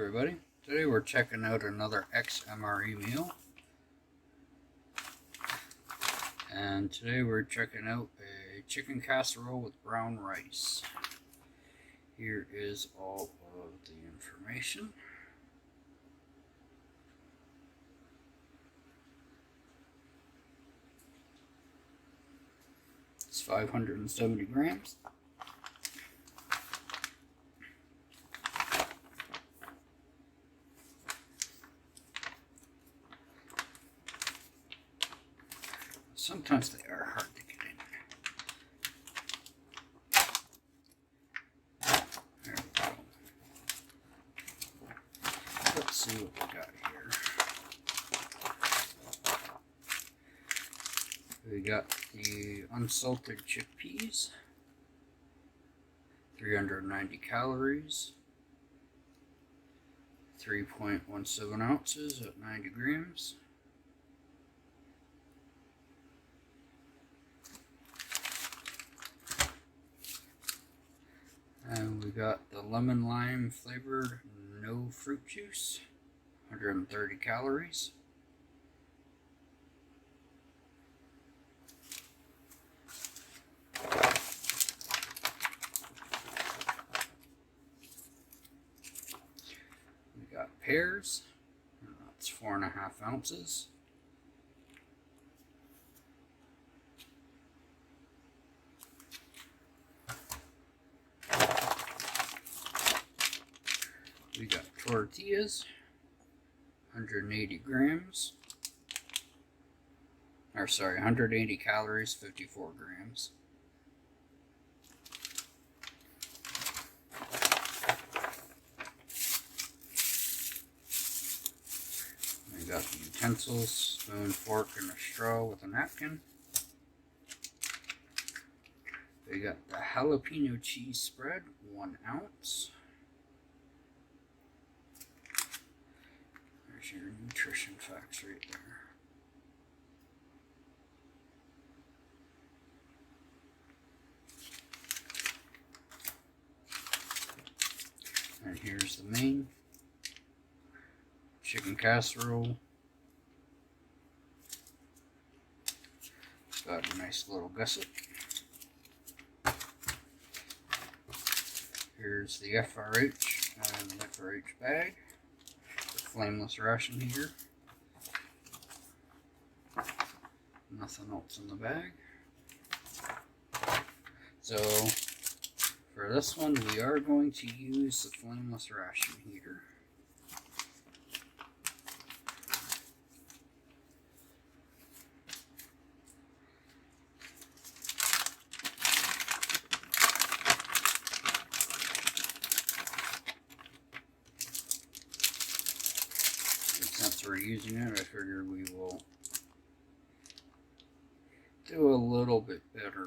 everybody. Today we're checking out another XMRE meal. And today we're checking out a chicken casserole with brown rice. Here is all of the information. It's 570 grams. Sometimes they are hard to get in. There we go. Let's see what we got here. We got the unsalted chickpeas, 390 calories, 3.17 ounces at 90 grams. And we got the lemon lime flavored no fruit juice, 130 calories. We got pears, and that's 4.5 ounces. We got tortillas, 180 grams, or sorry, 180 calories, 54 grams. We got the utensils, spoon, fork, and a straw with a napkin. We got the jalapeno cheese spread, 1 ounce. There's your nutrition facts right there. And here's the main chicken casserole. It's got a nice little gusset. Here's the FRH and the FRH bag. Flameless ration heater. Nothing else in the bag. So for this one we are going to use the flameless ration heater. Since we're using it, I figure we will do a little bit better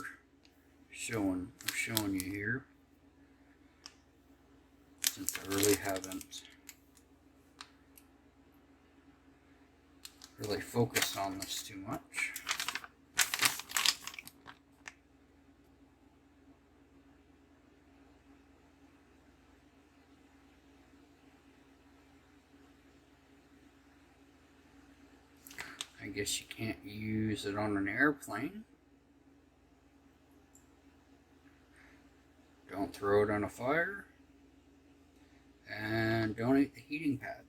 showing you here, since I really haven't really focused on this too much. I guess you can't use it on an airplane. Don't throw it on a fire. And don't eat the heating pad.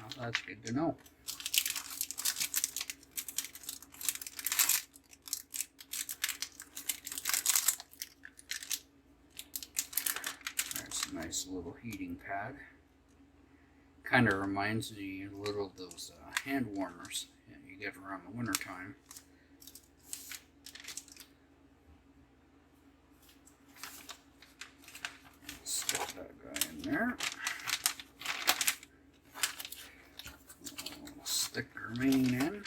Well, that's good to know. There's a nice little heating pad. Kind of reminds me a little of those hand warmers you get around the winter time. Stick that guy in there. We'll stick the remaining in.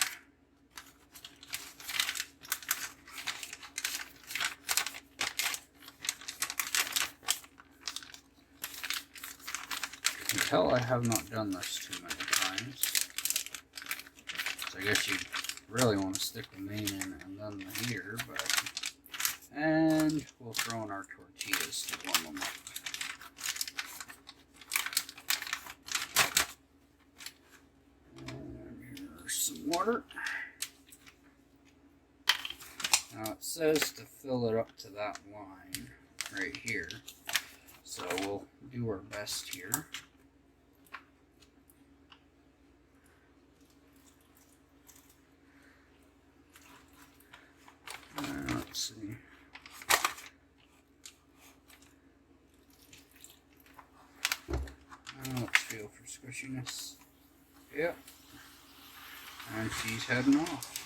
You can tell I have not done this too many times. So I guess you really want to stick the main in and then the heater, and we'll throw in our tortillas to warm them up. water. Now it says to fill it up to that line right here. So we'll do our best here. Let's see. Let's feel for squishiness. Yep. And she's heading off.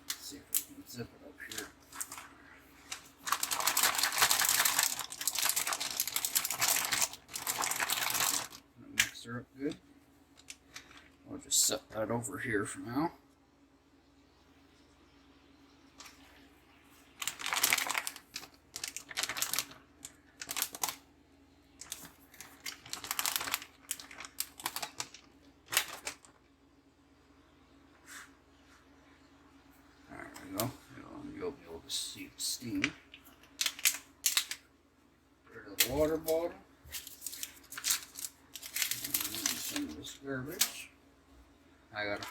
Let's see if we can zip it up here. Mix her up good. We'll just set that over here for now. You'll be able to see the steam. Get rid of the water bottle. And some of this garbage. I got a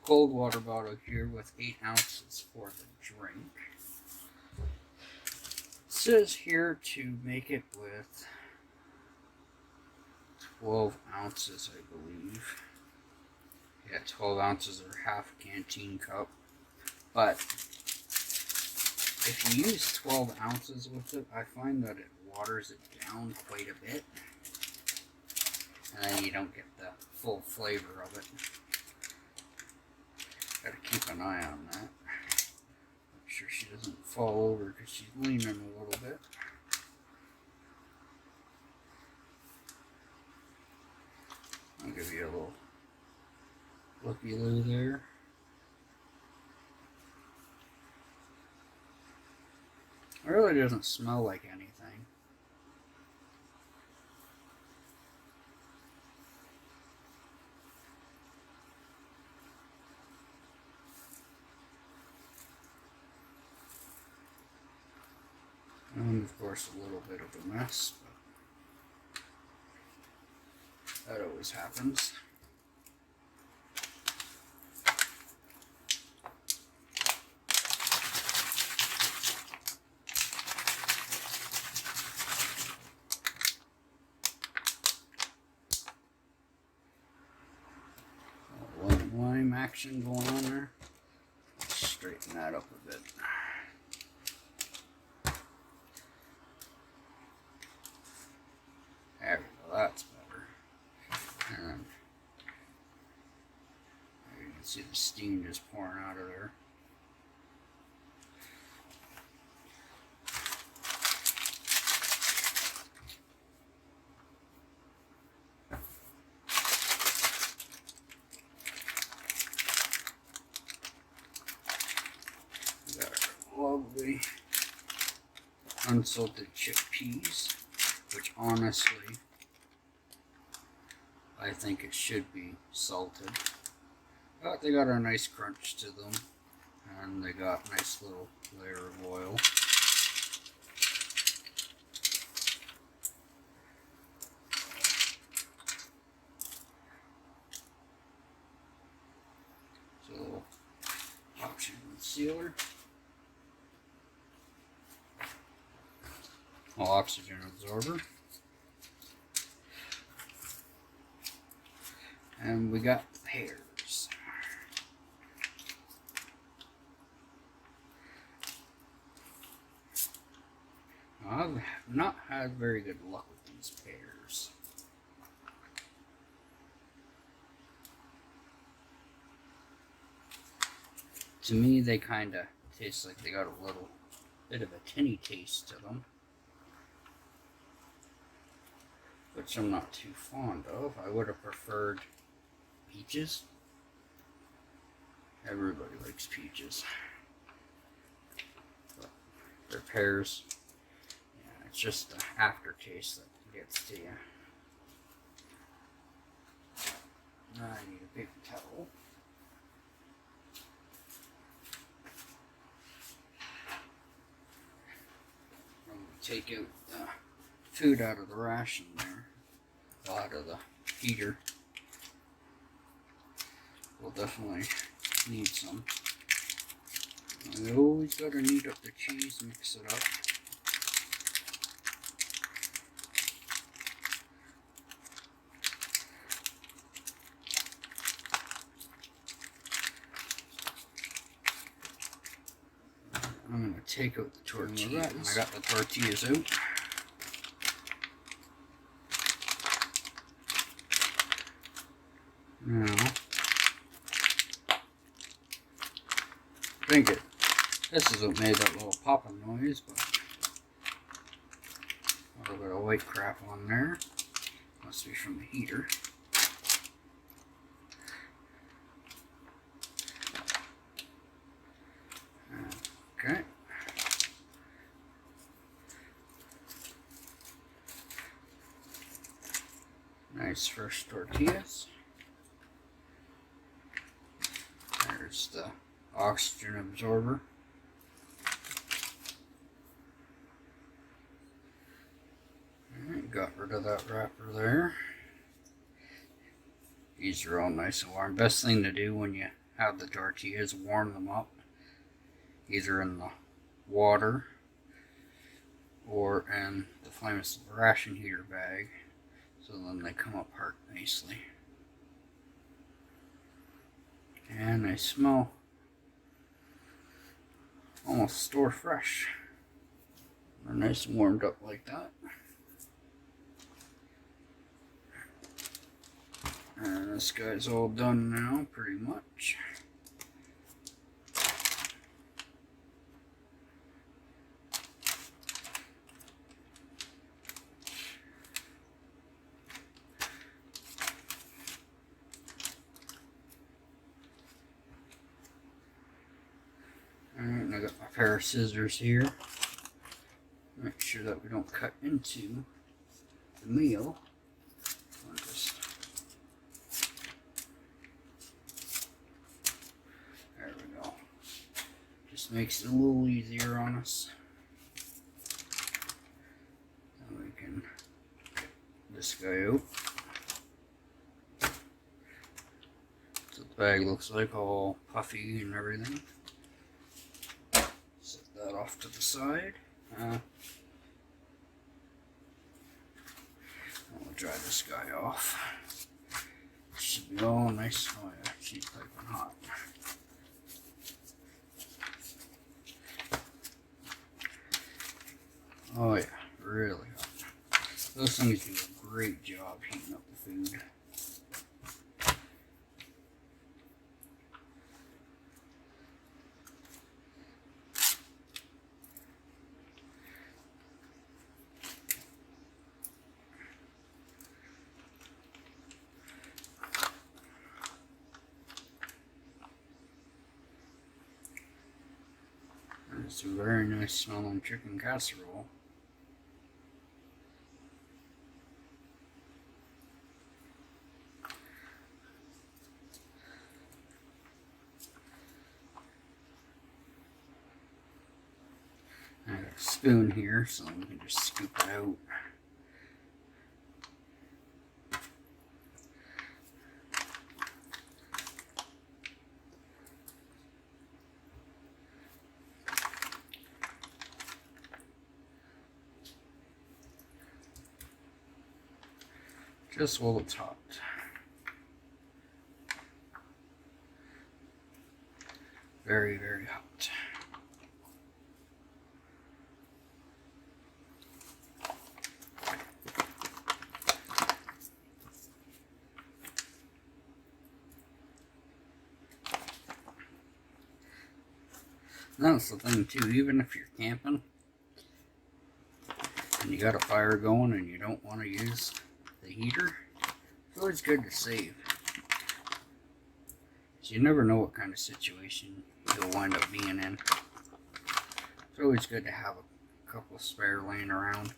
cold water bottle here with 8 ounces for the drink. It says here to make it with 12 ounces, I believe. Yeah, 12 ounces or half a canteen cup. But if you use 12 ounces with it, I find that it waters it down quite a bit. And then you don't get the full flavor of it. Gotta keep an eye on that. Make sure she doesn't fall over because she's leaning a little bit. I'll give you a little looky-loo there. It really doesn't smell like anything. And of course a little bit of a mess, but that always happens. Lime action going on there. Let's straighten that up a bit. There we go, that's better. And you can see the steam just pouring out of there. We got our lovely unsalted chickpeas, which honestly, I think it should be salted. But they got a nice crunch to them, and they got a nice little layer of oil. So a little oxygen sealer. Oxygen absorber. And we got pears. I've not had very good luck with these pears. To me, they kind of taste like they got a little bit of a tinny taste to them, which I'm not too fond of. I would have preferred peaches. Everybody likes peaches. But they're pears. Yeah, it's just the aftertaste that gets to you. Now I need a paper towel. I'm going to take out the food out of the ration there. Out of the heater. We'll definitely need some. We always gotta knead up the cheese, mix it up. I'm gonna take out the tortillas. I got the tortillas out. Now, I think this is what made that little popping noise, but a little bit of white crap on there. Must be from the heater. Okay. Nice fresh tortillas. There's the oxygen absorber. Alright, got rid of that wrapper there. These are all nice and warm. Best thing to do when you have the tortillas, warm them up. Either in the water or in the famous ration heater bag, so then they come apart nicely. And they smell almost store fresh. They're nice and warmed up like that. And this guy's all done now, pretty much. Alright, and I got my pair of scissors here. Make sure that we don't cut into the meal. There we go. Just makes it a little easier on us. And we can get this guy out. So the bag looks like all puffy and everything. That off to the side. I'll dry this guy off. Should be all nice. Oh yeah, she's piping hot. Oh yeah, really hot. Those things do a great job heating up the food. It's a very nice smelling chicken casserole. I got a spoon here, so we can just scoop it out. Just while it's hot. Very, very hot. That's the thing too, even if you're camping and you got a fire going and you don't want to use the heater, it's always good to save. So you never know what kind of situation you'll wind up being in. It's always good to have a couple spare laying around.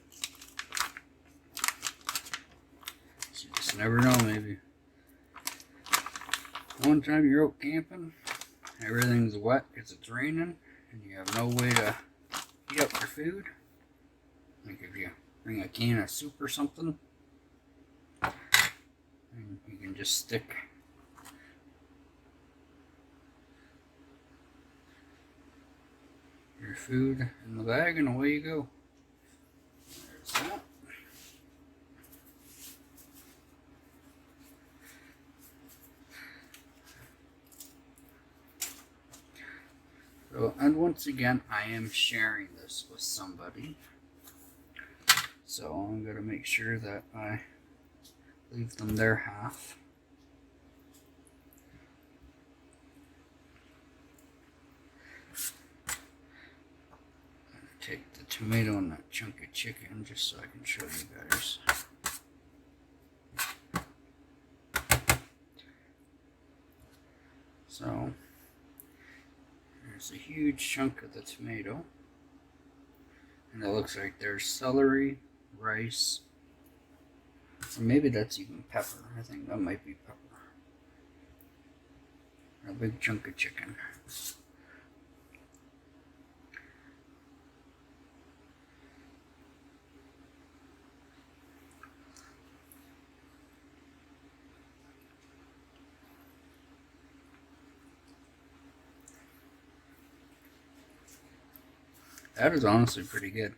So you just never know, maybe one time you're out camping, everything's wet because it's raining, and you have no way to heat up your food. Like if you bring a can of soup or something, And you can just stick your food in the bag and away you go. There's that. So, and once again, I am sharing this with somebody. So I'm going to make sure that I leave them their half. Take the tomato and that chunk of chicken just so I can show you guys. So there's a huge chunk of the tomato, and it looks like there's celery, rice, or maybe that's even pepper. I think that might be pepper. A big chunk of chicken. That is honestly pretty good.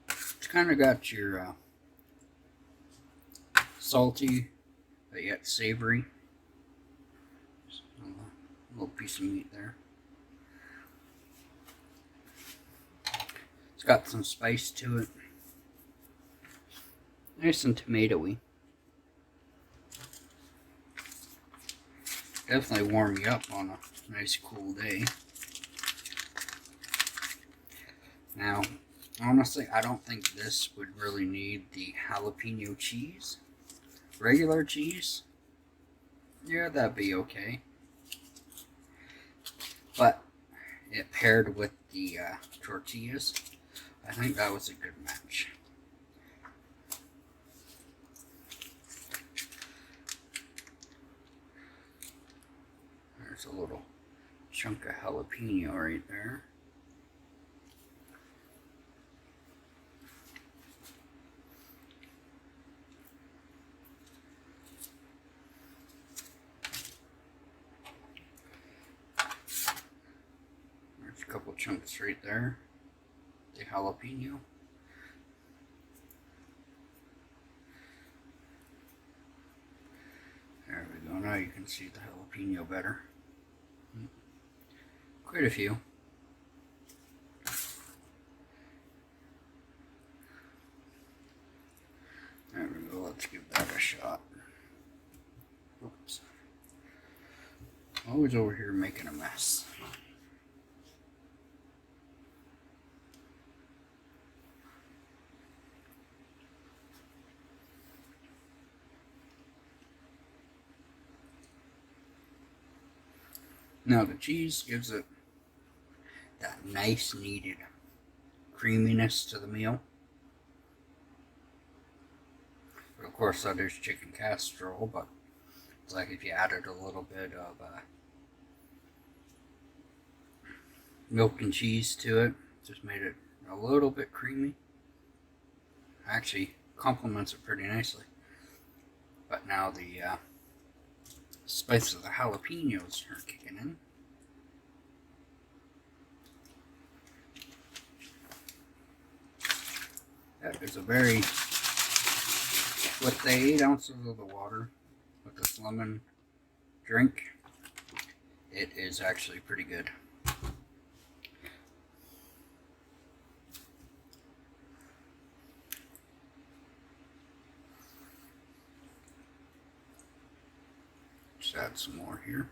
It's kind of got your salty, but yet savory. Just a little piece of meat there. It's got some spice to it. Nice and tomatoey. Definitely warm you up on a nice cool day. Now, honestly, I don't think this would really need the jalapeno cheese. Regular cheese, yeah, that'd be okay. But it paired with the tortillas, I think that was a good match. There's a little chunk of jalapeno right there. Couple chunks right there, the jalapeno. There we go, now you can see the jalapeno better. Quite a few. There we go, let's give that a shot. Oops. Always over here making a mess. Now the cheese gives it that nice needed creaminess to the meal. But of course that is chicken casserole, but it's like if you added a little bit of milk and cheese to it, just made it a little bit creamy. Actually complements it pretty nicely. But now the spice of the jalapenos are kicking in. That is a very, with the 8 ounces of the water, with this lemon drink, it is actually pretty good. Just add some more here.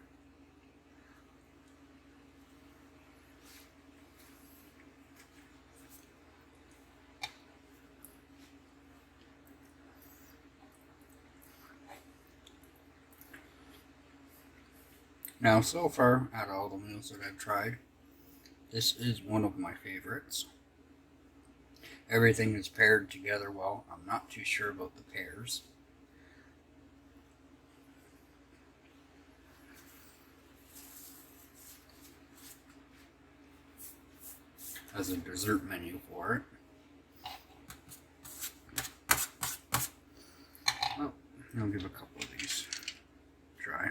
Now, so far, out of all the meals that I've tried, this is one of my favorites. Everything is paired together well. I'm not too sure about the pears. As a dessert menu for it. I'll give a couple of these a try.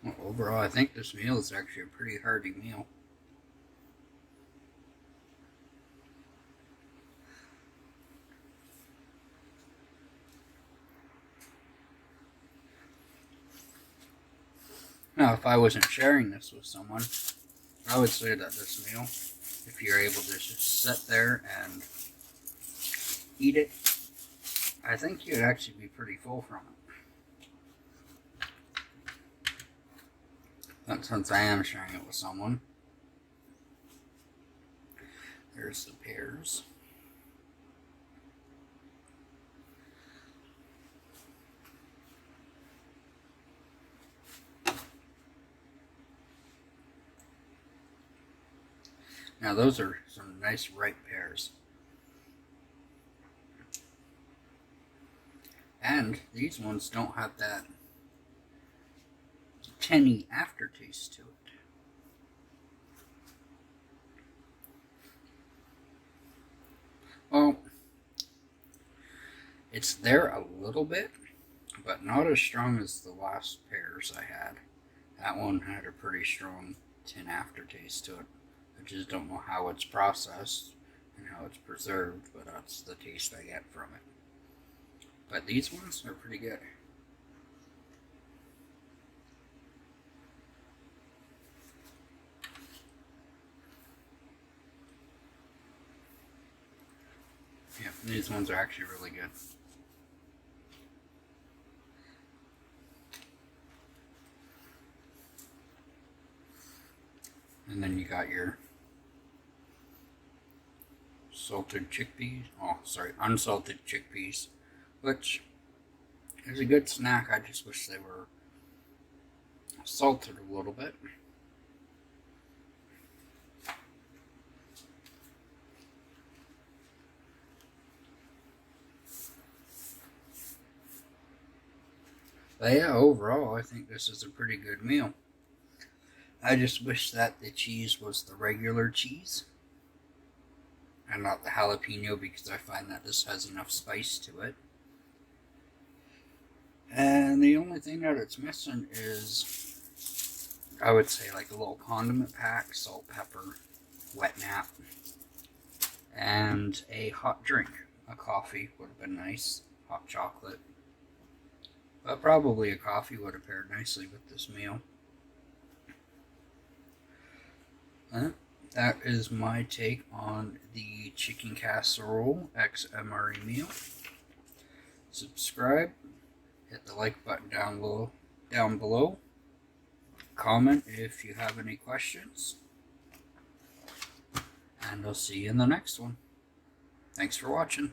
Well, overall, I think this meal is actually a pretty hearty meal. Now, if I wasn't sharing this with someone, I would say that this meal, if you're able to just sit there and eat it, I think you'd actually be pretty full from it. But since I am sharing it with someone, there's the pears. Now those are some nice ripe pears. And these ones don't have that tinny aftertaste to it. Well, it's there a little bit, but not as strong as the last pears I had. That one had a pretty strong tin aftertaste to it. I just don't know how it's processed and how it's preserved, but that's the taste I get from it. But these ones are pretty good. Yeah, these ones are actually really good. And then you got your salted chickpeas. Oh, sorry, unsalted chickpeas, which is a good snack. I just wish they were salted a little bit. But yeah, overall, I think this is a pretty good meal. I just wish that the cheese was the regular cheese and not the jalapeno, because I find that this has enough spice to it. And the only thing that it's missing is, I would say, like a little condiment pack, salt, pepper, wet nap, and a hot drink. A coffee would have been nice, hot chocolate. But probably a coffee would have paired nicely with this meal. That is my take on the chicken casserole XMRE meal. Subscribe, hit the like button down below. Comment if you have any questions. And I'll see you in the next one. Thanks for watching.